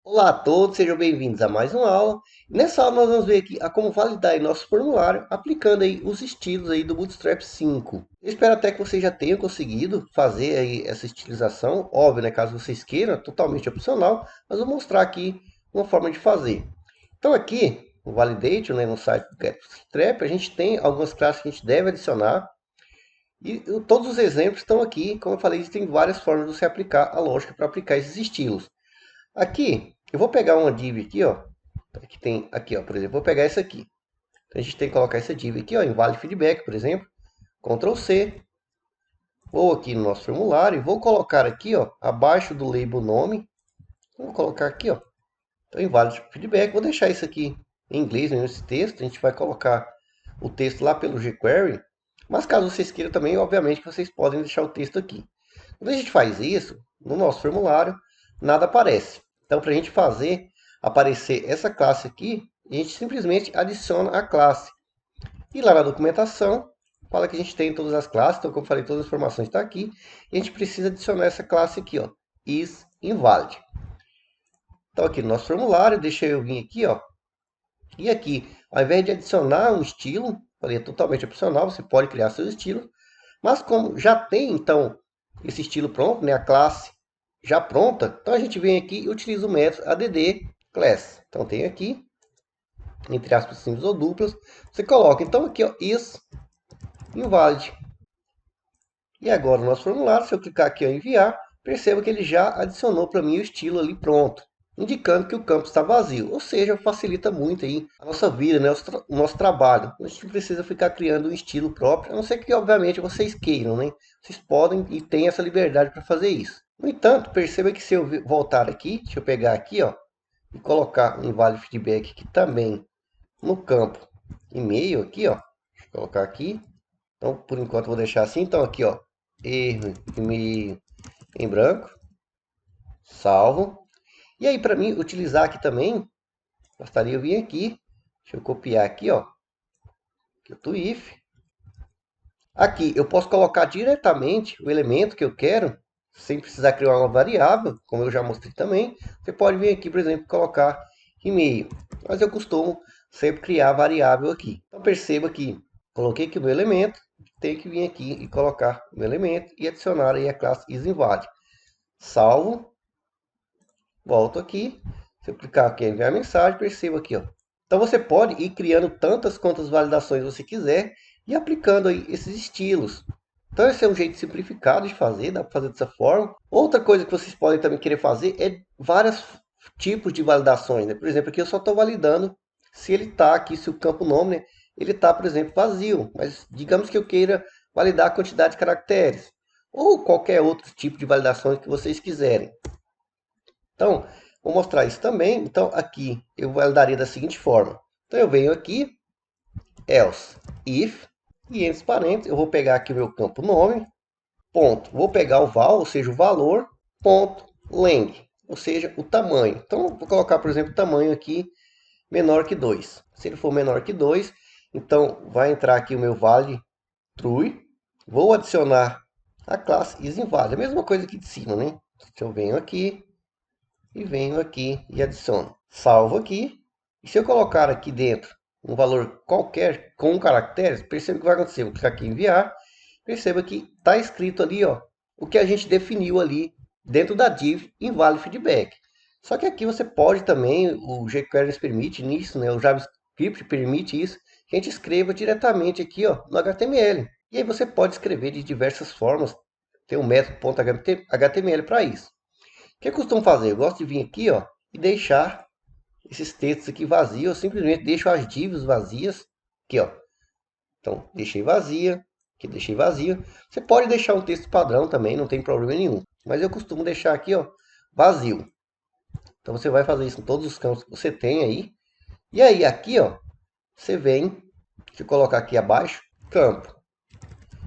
Olá a todos, sejam bem-vindos a mais uma aula. Nessa aula nós vamos ver aqui a como validar aí nosso formulário aplicando aí os estilos aí do Bootstrap 5. Eu espero até que vocês já tenham conseguido fazer aí essa estilização, óbvio, né, caso vocês queiram, é totalmente opcional, mas vou mostrar aqui uma forma de fazer. Então aqui, no Validate, né, no site do Bootstrap, a gente tem algumas classes que a gente deve adicionar e todos os exemplos estão aqui. Como eu falei, existem várias formas de você aplicar a lógica para aplicar esses estilos. Aqui, eu vou pegar uma div aqui, ó, que tem aqui, ó, por exemplo, vou pegar essa aqui. Então, a gente tem que colocar essa div aqui, ó, em vale feedback, por exemplo. Ctrl C. Vou aqui no nosso formulário e vou colocar aqui, ó, abaixo do label nome. Vou colocar aqui, ó, então, em vale feedback. Vou deixar isso aqui em inglês mesmo, esse texto. A gente vai colocar o texto lá pelo jQuery. Mas caso vocês queiram também, obviamente que vocês podem deixar o texto aqui. Quando a gente faz isso, no nosso formulário, nada aparece. Então, para a gente fazer aparecer essa classe aqui, a gente simplesmente adiciona a classe. E lá na documentação, fala que a gente tem todas as classes. Então, como eu falei, todas as informações estão aqui. E a gente precisa adicionar essa classe aqui, ó, isInvalid. Então, aqui no nosso formulário, deixa eu vir aqui, ó. E aqui, ao invés de adicionar um estilo, falei, é totalmente opcional, você pode criar seu estilo. Mas como já tem, então, esse estilo pronto, né, a classe já pronta, então a gente vem aqui e utiliza o método add class. Então tem aqui, entre aspas simples ou duplas, você coloca, então aqui, ó, is invalid. E agora no nosso formulário, se eu clicar aqui em enviar, perceba que ele já adicionou para mim o estilo ali pronto, indicando que o campo está vazio. Ou seja, facilita muito aí a nossa vida, né, o nosso trabalho. A gente não precisa ficar criando um estilo próprio, a não ser que obviamente vocês queiram, né? Vocês podem e têm essa liberdade para fazer isso. No entanto, perceba que se eu voltar aqui, deixa eu pegar aqui, ó, e colocar um invalid feedback aqui também no campo e-mail aqui, ó. Deixa eu colocar aqui. Então, por enquanto, vou deixar assim. Então, aqui, ó, erro e-mail em branco, salvo. E aí, para mim utilizar aqui também, bastaria eu vir aqui, deixa eu copiar aqui, ó, aqui o twif. Aqui eu posso colocar diretamente o elemento que eu quero, sem precisar criar uma variável, como eu já mostrei também. Você pode vir aqui, por exemplo, colocar e-mail, mas eu costumo sempre criar variável aqui. Então perceba que coloquei aqui o meu elemento, tenho que vir aqui e colocar o meu elemento e adicionar aí a classe isInvalid. Salvo, volto aqui, se eu clicar aqui em enviar mensagem, perceba aqui, ó. Então você pode ir criando tantas quantas validações você quiser e aplicando aí esses estilos. Então esse é um jeito simplificado de fazer, dá para fazer dessa forma. Outra coisa que vocês podem também querer fazer é vários tipos de validações, né? Por exemplo, aqui eu só estou validando se ele está aqui, se o campo nome, né, ele está, por exemplo, vazio. Mas digamos que eu queira validar a quantidade de caracteres ou qualquer outro tipo de validações que vocês quiserem. Então, vou mostrar isso também. Então, aqui eu validaria da seguinte forma. Então, eu venho aqui, else, if, e entre parênteses, eu vou pegar aqui o meu campo nome, ponto. Vou pegar o val, ou seja, o valor, ponto, length, ou seja, o tamanho. Então, vou colocar, por exemplo, o tamanho aqui menor que 2. Se ele for menor que 2, então vai entrar aqui o meu vale true. Vou adicionar a classe isInvalid. A mesma coisa aqui de cima, né? Então, eu venho aqui, e venho aqui e adiciono. Salvo aqui. E se eu colocar aqui dentro um valor qualquer com caracteres, perceba o que vai acontecer. Vou clicar aqui em enviar. Perceba que está escrito ali, ó, o que a gente definiu ali dentro da div invalid feedback. Só que aqui você pode também, o jQuery nos permite nisso, né? O JavaScript permite isso, que a gente escreva diretamente aqui, ó, no HTML. E aí você pode escrever de diversas formas. Tem um método .html para isso. O que eu costumo fazer? Eu gosto de vir aqui, ó, e deixar esses textos aqui vazios. Eu simplesmente deixo as divs vazias. Aqui, ó. Então, deixei vazia. Aqui, deixei vazio. Você pode deixar um texto padrão também, não tem problema nenhum. Mas eu costumo deixar aqui, ó, vazio. Então, você vai fazer isso em todos os campos que você tem aí. E aí, aqui, ó, você vem, deixa eu colocar aqui abaixo, campo,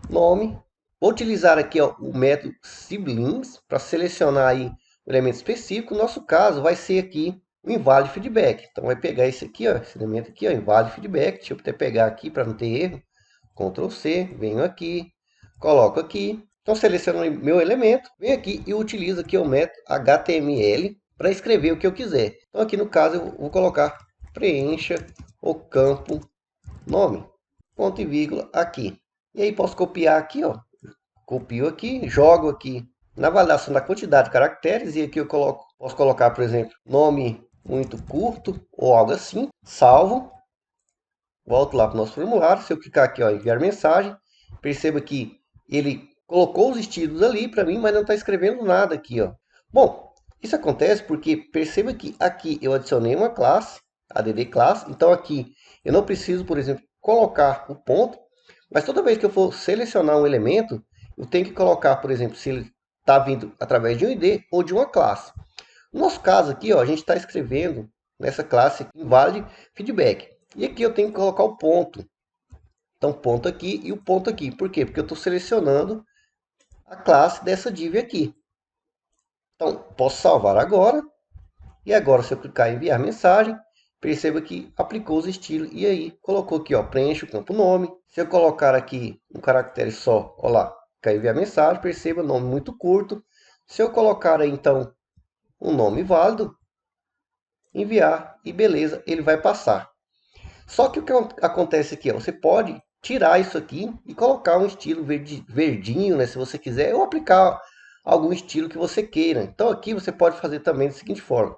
nome. Vou utilizar aqui, ó, o método siblings para selecionar aí um elemento específico. No nosso caso, vai ser aqui o invalid feedback. Então, vai pegar esse aqui, ó, esse elemento aqui, ó, invalid feedback. Deixa eu até pegar aqui para não ter erro. Ctrl C, venho aqui, coloco aqui. Então, seleciono meu elemento, venho aqui e utilizo aqui o método HTML para escrever o que eu quiser. Então aqui no caso eu vou colocar preencha o campo nome, ponto e vírgula aqui. E aí posso copiar aqui, ó. Copio aqui, jogo aqui na validação da quantidade de caracteres e aqui eu posso colocar, por exemplo, nome muito curto ou algo assim. Salvo. Volto lá para o nosso formulário. Se eu clicar aqui, ó, enviar mensagem, perceba que ele colocou os estilos ali para mim, mas não está escrevendo nada aqui, ó. Bom, isso acontece porque perceba que aqui eu adicionei uma classe, add class, então aqui eu não preciso, por exemplo, colocar o ponto, mas toda vez que eu for selecionar um elemento, eu tenho que colocar, por exemplo, se ele está vindo através de um ID ou de uma classe. No nosso caso aqui, ó, a gente está escrevendo nessa classe invalid feedback. E aqui eu tenho que colocar o ponto. Então, ponto aqui e o ponto aqui. Por quê? Porque eu estou selecionando a classe dessa div aqui. Então, posso salvar agora. E agora, se eu clicar em enviar mensagem, perceba que aplicou os estilos. E aí, colocou aqui, ó, preenche o campo nome. Se eu colocar aqui um caractere só, ó lá, quer enviar mensagem, perceba, nome muito curto. Se eu colocar aí, então, um nome válido, enviar e beleza, ele vai passar. Só que o que acontece aqui, ó, você pode tirar isso aqui e colocar um estilo verdinho, né, se você quiser, ou aplicar algum estilo que você queira. Então aqui você pode fazer também da seguinte forma.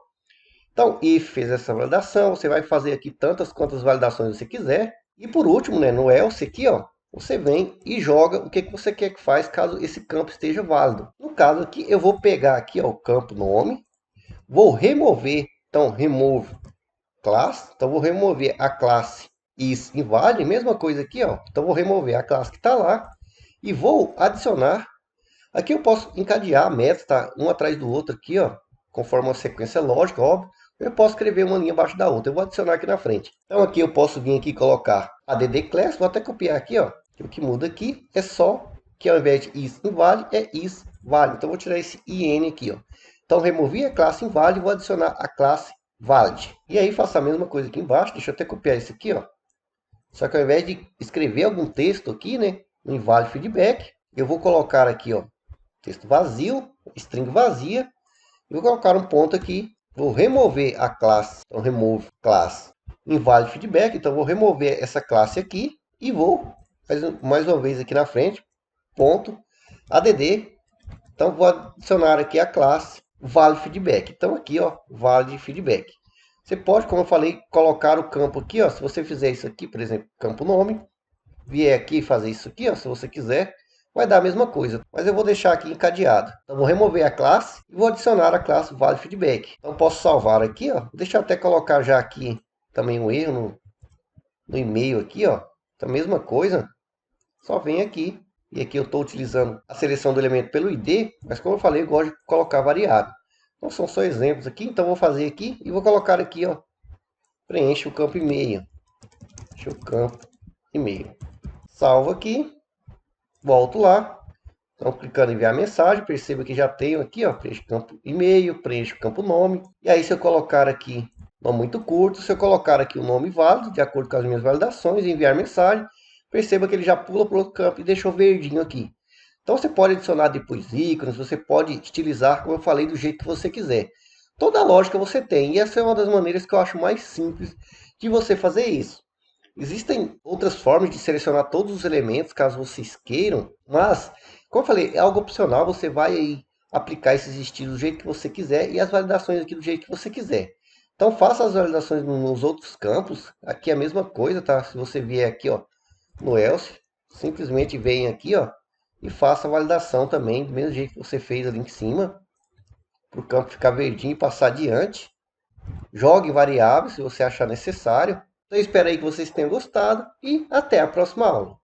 Então, if fez essa validação, você vai fazer aqui tantas quantas validações você quiser. E por último, né, no else aqui, ó, você vem e joga o que você quer que faz caso esse campo esteja válido. No caso aqui, eu vou pegar aqui, ó, o campo nome, vou remover, então remove classe, então vou remover a classe isInvalid, mesma coisa aqui, ó. Então vou remover a classe que está lá e vou adicionar. Aqui eu posso encadear metas, tá? Um atrás do outro aqui, ó, conforme uma sequência lógica, óbvio. Eu posso escrever uma linha abaixo da outra. Eu vou adicionar aqui na frente. Então aqui eu posso vir aqui e colocar add class, vou até copiar aqui, ó. O que muda aqui é só que ao invés de isInvalid é isValid. Então vou tirar esse in aqui, ó. Então removi a classe invalid e vou adicionar a classe valid. E aí faço a mesma coisa aqui embaixo. Deixa eu até copiar isso aqui, ó. Só que ao invés de escrever algum texto aqui, né, no invalid feedback, eu vou colocar aqui, ó, texto vazio, string vazia, e vou colocar um ponto aqui, vou remover a classe, então remove class invalid feedback, então vou remover essa classe aqui e vou mais uma vez aqui na frente, ponto add, então vou adicionar aqui a classe valid feedback. Então aqui, ó, valid feedback. Você pode, como eu falei, colocar o campo aqui, ó, se você fizer isso aqui, por exemplo, campo nome, vier aqui e fazer isso aqui, ó, se você quiser, vai dar a mesma coisa. Mas eu vou deixar aqui encadeado. Então vou remover a classe e vou adicionar a classe valid feedback. Então posso salvar aqui, ó. Deixa eu até colocar já aqui também um erro no e-mail aqui, ó. Então mesma coisa, só vem aqui. E aqui eu estou utilizando a seleção do elemento pelo ID, mas como eu falei, eu gosto de colocar variável. Então são só exemplos aqui, então vou fazer aqui e vou colocar aqui, ó, preenche o campo e-mail. Preenche o campo e-mail. Salvo aqui, volto lá. Então clicando em enviar mensagem, perceba que já tenho aqui, ó, preenche o campo e-mail, preenche o campo nome. E aí se eu colocar aqui, nome muito curto, se eu colocar aqui o nome válido, de acordo com as minhas validações, e enviar mensagem, perceba que ele já pula para o outro campo e deixou verdinho aqui. Então você pode adicionar depois ícones, você pode estilizar, como eu falei, do jeito que você quiser. Toda a lógica você tem, e essa é uma das maneiras que eu acho mais simples de você fazer isso. Existem outras formas de selecionar todos os elementos, caso vocês queiram, mas, como eu falei, é algo opcional, você vai aí aplicar esses estilos do jeito que você quiser e as validações aqui do jeito que você quiser. Então faça as validações nos outros campos, aqui é a mesma coisa, tá? Se você vier aqui, ó, no else, simplesmente vem aqui, ó, e faça a validação também, do mesmo jeito que você fez ali em cima, para o campo ficar verdinho e passar adiante. Jogue variáveis se você achar necessário. Então, eu espero aí que vocês tenham gostado e até a próxima aula.